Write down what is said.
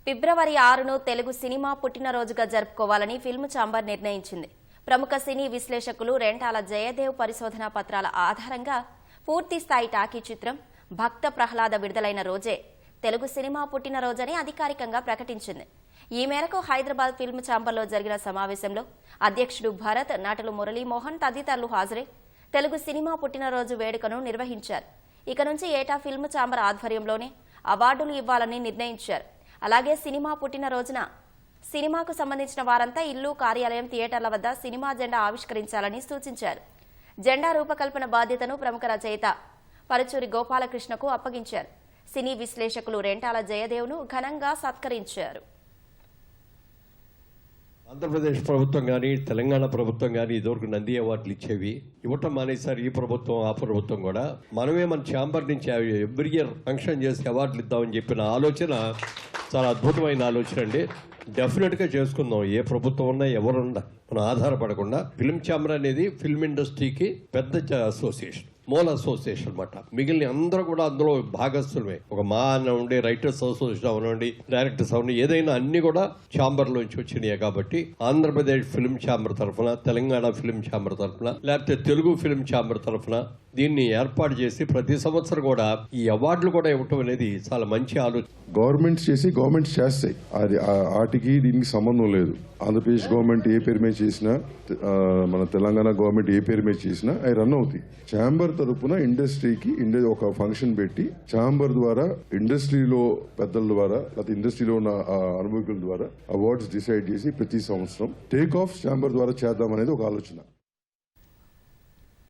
ఫిబ్రవరి 6ను Telugu cinema పుట్టినరోజుగా జరుపుకోవాలని film chamber నిర్ణయించింది. ప్రముఖ సినీ విశ్లేషకులు రెంటాల జయదేవ్ పరిశోధనా పత్రాల ఆధారంగా పూర్తి స్థాయి టాకీ చిత్రం భక్త ప్రహ్లాద విడుదలైన రోజే తెలుగు సినిమా పుట్టినరోజని అధికారికంగా ప్రకటించింది. ఈ మేరకు హైదరాబాద్ ఫిల్మ్ ఛాంబర్లో జరిగిన సమావేశంలో అధ్యక్షుడు భరత్, నటులు మురళీమోహన్ తదితరులు హాజరై తెలుగు సినిమా పుట్టినరోజు వేడుకను నిర్వహించారు. ఇక నుంచి ఏటా ఫిల్మ్ ఛాంబర్ ఆధ్వర్యంలోనే అవార్డులు ఇవ్వాలని నిర్ణయించారు. అలాగే సినిమా పుట్టినరోజున సినిమాకు సంబంధించిన వారంతా ఇల్లు, కార్యాలయం, థియేటర్ల వద్ద సినిమా జెండా ఆవిష్కరించాలని సూచించారు. జెండా రూపకల్పన బాధ్యతను ప్రముఖ రచయిత పరుచూరి గోపాలకృష్ణకు అప్పగించారు. సినీ విశ్లేషకులు రెంటాల జయదేవ్ను ఘనంగా సత్కరించారు. ఆంధ్రప్రదేశ్ ప్రభుత్వం కానీ తెలంగాణ ప్రభుత్వం కానీ ఇదివరకు నంది అవార్డులు ఇచ్చేవి, ఇవ్వటం మానేసారు. ఈ ప్రభుత్వం ఆ ప్రభుత్వం కూడా మనమే మన ఛాంబర్ నుంచి ఎవ్రీ ఇయర్ ఫంక్షన్ చేసి అవార్డులు ఇద్దామని చెప్పిన ఆలోచన చాలా అద్భుతమైన ఆలోచన అండి. డెఫినెట్గా చేసుకుందాం. ఏ ప్రభుత్వం ఉన్నా ఎవరున్నా మనం ఆధారపడకుండా. ఫిల్మ్ ఛాంబర్ అనేది ఫిల్మ్ ఇండస్ట్రీకి పెద్ద అసోసియేషన్, మూల అసోసియేషన్ అనమాట. మిగిలిన అందరూ కూడా అందులో భాగస్థులమే. ఒక మా అనండి, రైటర్స్ అసోసియేషన్ అవనండి, డైరెక్టర్స్ అవనండి, ఏదైనా అన్ని కూడా ఛాంబర్ లోంచి వచ్చినాయి. కాబట్టి ఆంధ్రప్రదేశ్ ఫిల్మ్ ఛాంబర్ తరఫున, తెలంగాణ ఫిల్మ్ ఛాంబర్ తరఫున, లేకపోతే తెలుగు ఫిల్మ్ ఛాంబర్ తరఫున దీన్ని ఏర్పాటు చేసి ప్రతి సంవత్సరం కూడా ఈ అవార్డులు కూడా ఇవ్వటం అనేది చాలా మంచి ఆలోచన. గవర్నమెంట్స్ చేస్తాయి, అది వాటికి దీనికి సంబంధం లేదు. ఆంధ్రప్రదేశ్ గవర్నమెంట్ ఏ పేరు మీద చేసినా, మన తెలంగాణ గవర్నమెంట్ ఏ పేరు మీద చేసినా అవి రన్ అవుతాయి. ఛాంబర్ తరఫున ఇండస్ట్రీకి ఒక ఫంక్షన్ పెట్టి ఛాంబర్ ద్వారా ఇండస్ట్రీలో పెద్దల ద్వారా లేకపోతే ఇండస్ట్రీలో ఉన్న అనుభవికుల ద్వారా అవార్డ్స్ డిసైడ్ చేసి ప్రతి సంవత్సరం టేక్ ఆఫ్ ఛాంబర్ ద్వారా చేద్దాం అనేది ఒక ఆలోచన.